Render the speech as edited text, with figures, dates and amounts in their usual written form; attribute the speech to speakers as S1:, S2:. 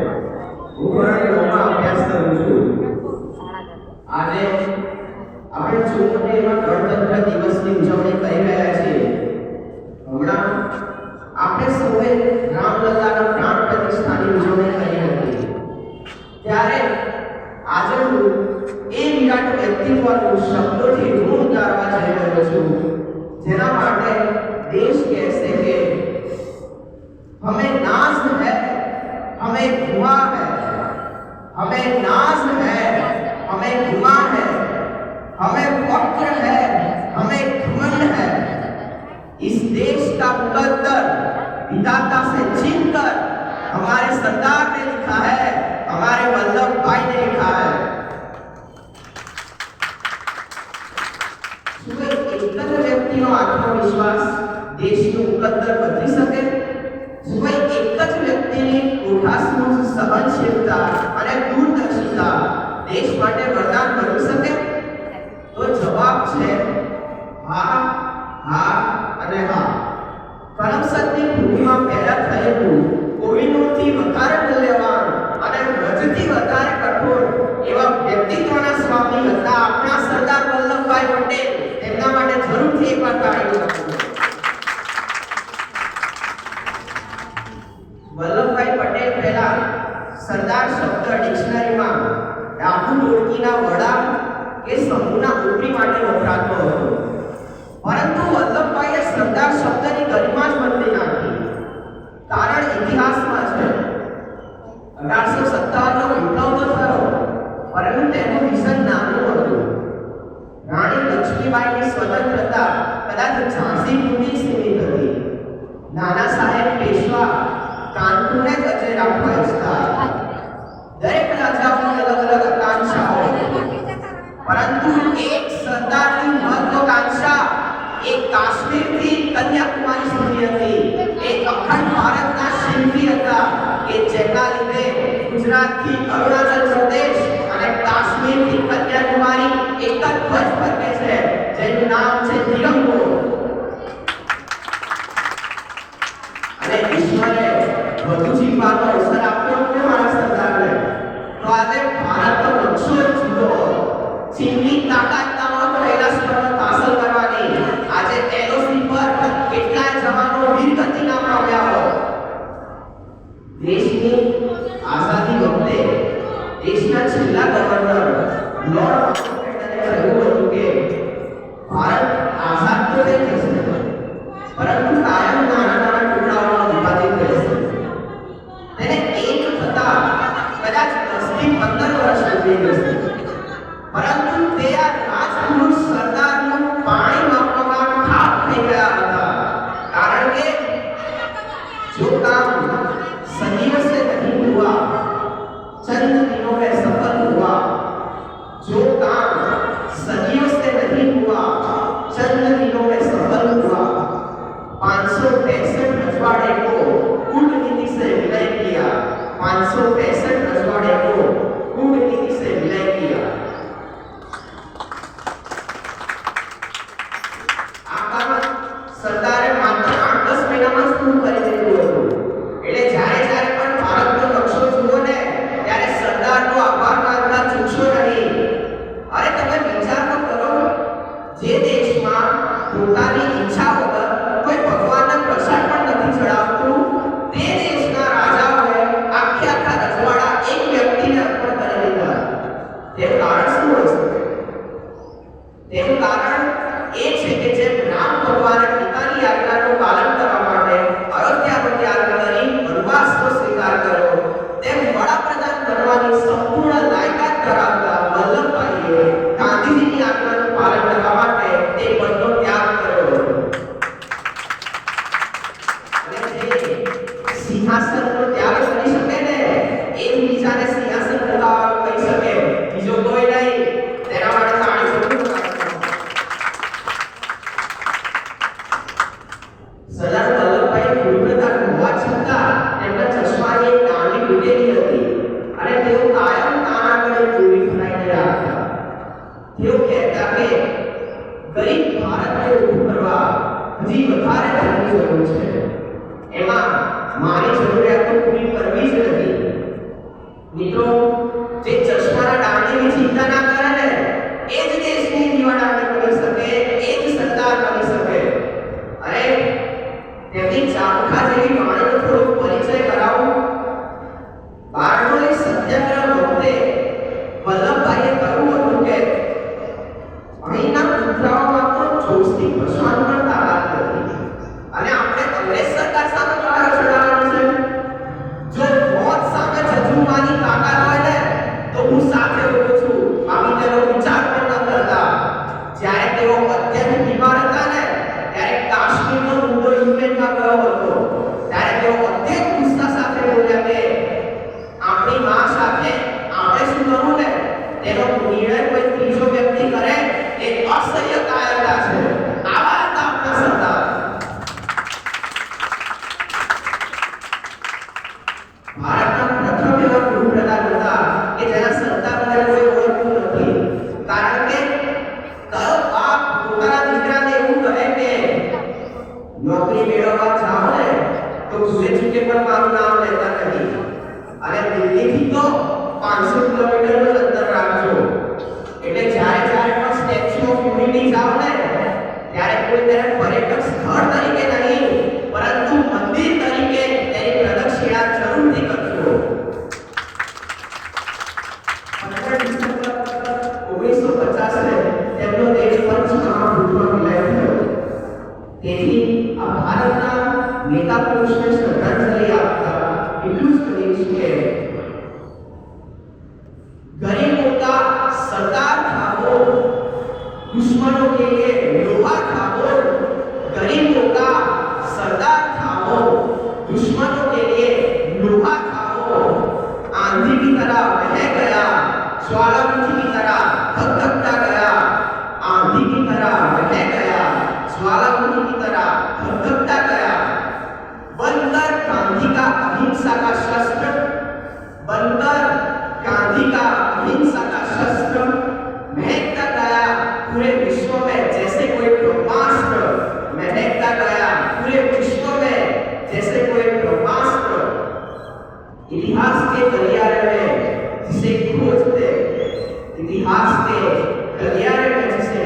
S1: હું પણ નવમા અભ્યાસ કરું છું. આજે આપણે 74માં ગણતંત્ર દિવસની ઉજવણી કરી રહ્યા છીએ. હમણાં આપણે સૌએ રામલલ્લાના પ્રાણ પ્રતિષ્ઠાની ઉજવણી કરી હતી. ત્યારે આજે હું એ વિરાટ વ્યક્તિત્વનું શબ્દોથી ઋણ ઉતારવા જઈ રહ્યો છું, જેના માટે દેશ કહેશે કે हमें नाज है, हमें धुआं है, हमें नाज है, हमें धुआं है, हमें फक्र है, हमें घमंड है. इस देश का मुकद्दर विधाता से छीनकर हमारे सरदार ने लिखा है, हमारे वल्लभ भाई ने लिखा है. શું એક જ વ્યક્તિનો આત્મવિશ્વાસ દેશનું મુકદ્દર બદલી શકે? શું એક જ વ્યક્તિની કોઠાસૂઝ સહનશીલતા અને દૂરદર્શિતા દેશ માટે વરદાન બની શકે? તો જવાબ છે હા, હા અને હા. કરમસદની ભૂમિમાં પેદા થયેલું કોહિનૂરથી વધારે મૂલ્યવાન અને વ્રજથી વધારે કઠોર એવા વ્યક્તિત્વના સ્વામી હતા આપણા સરદાર વલ્લભભાઈ પટેલ. તેમના માટે જરૂરથી એકવાર તાળીઓ આપો. વલ્લભભાઈ પટેલ પહેલા સરદાર શબ્દ ડિક્શનરીમાં ડાકુ ટોળકીના વડા કે સમૂહના ઉપરી માટે વપરાતો હતો, પરંતુ વલ્લભભાઈએ સરદાર શબ્દની ગરિમા જ બદલી નાખી. કારણ ઇતિહાસમાં છે. 1857નો વિપ્લવ તો થયો, પરંતુ તેનું વિઝન નાનું હતું. રાણી લક્ષ્મીબાઈની સ્વતંત્રતા કદાચ ઝાંસી સુધી સીમિત હતી. નાના સાહેબ પેશવા કાનપુરને જ અજય રાખવા ઈચ્છતા. દરેક રાજાઓની અલગ અલગ આકાંક્ષાઓ, પરંતુ એક સરદારની મહત્વાકાંક્ષા એક કાશ્મીરથી કન્યાકુમારી સુધી હતી. એક અખંડ ભારતના શિલ્પી હતા કે જેના લીધે ગુજરાતથી અરુણાચલ પ્રદેશ અને કાશ્મીરથી કન્યાકુમારી એક જ ધ્વજ ફરકે છે, જેનું નામ છે તિરંગો. અને ઈશ્વરે વધુ જીવવાનો અવસર આપ્યો કે મારા સરદારને, તો આજે ભારતનો નકશો જુદો. ચીનની તાકાત ના હોત કૈલાસ પર્વત હાંસલ કરવાની, આજે એલઓસી પર કેટલાય જવાનો વીરગતિના પામ્યા હોત. દેશની આઝાદી વખતે દેશના છેલ્લા ગવર્નર લોર્ડ માઉન્ટબેટને કહ્યું હતું કે ભારત આઝાદ તો થઈ જશે, પરંતુ કાયમ નાના નાના ટુકડાઓમાં વિભાજિત રહેશે. તેને એક થતા કદાચ 10 થી 15 વર્ષ નીકળી જશે, પરંતુ તે આ રાજપુરુષ સરદારનું પાણી માપવામાં ખાપ થઈ ગયા હતા. કારણ કે જો કામ सदियों से नहीं हुआ, चंद दिनों में सफल हुआ. जो काम सदियों से नहीं हुआ, चंद दिनों में सफल हुआ. 565 रजवाड़े को कूटनीति से विलय किया. 565 रजवाड़े को कूटनीति से विलय किया. મિત્રો જે ચશ્માના ડાળની ચિંતા ના કરે ને એ જ દેશની દિવાળાની બની શકે, એ જ સરદાર બની શકે. અરે તેમની ચાબખા જેવી વાણીનો થોડો પરિચય કરાવું. બારડોલી સત્યાગ્રહ વખતે વલ્લભભાઈએ કહ્યું હતું કે અહીંના કૂતરાઓમાં તો ચોસથી ભસવાનું પણ તાકાત નથી અને આપણે અંગ્રેજ સરકાર સામે લડાઈ છોડાવવાની છે. જો મોત સામે જજુમવાની તાકાત હોય ને તો હું સાથે ઉભો છું. બાકી તેનો વિચાર પણ ન કરતા. જ્યારે તેઓ અત્યંત બીમાર હતા ને ત્યારે કાશ્મીરનો મુદ્દો યુએનમાં ગયો હતો. ત્યારે તેઓ અત્યંત ગુસ્સા સાથે બોલ્યા કે આપણી માં સાથે આપણે શું કરવું ને તેનો નિર્ણય કોઈ ત્રીજો વ્યક્તિ કરે એ અસહ્ય કાયરતા છે. આવા હતા આપણા સરદાર. ભારતના પ્રથમ એવા ગૃહપ્રધાન હતા કે જેના સરદારને કોઈ ઓળખતું નથી. કારણ કે કયો બાપ પોતાના દીકરાને એવું કહે કે નોકરી મેળવવા જાઓ ને તો ભૂલે ચૂકે પણ મારું નામ લેતા નહીં અને દિલ્હીથી તો 500 કિલોમીટરનું અંતર રાખજો. એટલે જ્યારે પણ સ્ટેચ્યુ ઓફ યુનિટી જાઓ ને ત્યારે કોઈ તેને પર્યટક સ્થળ તરીકે નહીં પરંતુ મંદિર તરીકે તેની પ્રદક્ષિણા જરૂરથી કરજો. 15 ડિસેમ્બર 1950 તેમનો દેશ પંચમહાભૂતમાં વિલય થયો. તેથી આ ભારતના નેતા પુરુષને શ્રદ્ધાંજલિ આપતા એટલું જ કહીશ કે गरीबों का सरदार था वो, दुश्मनों के लिए लोहा था वो. गरीबों का सरदार था वो, दुश्मनों के लिए लोहा था वो. आंधी की तरह बह गया, ज्वालामुखी की तरह धधकता गया. आंधी की तरह बह गया, ज्वालामुखी की तरह धधकता गया. बनकर गांधी का अहिंसा का शस्त्र, बनकर गांधी का अहिंसा का शस्त्र महकता गया पूरे विश्व में जैसे कोई ब्रह्मास्त्र. महकता गया पूरे विश्व में जैसे कोई ब्रह्मास्त्र. इतिहास के गलियारे में जिसे खोजते, इतिहास के गलियारे में जिसे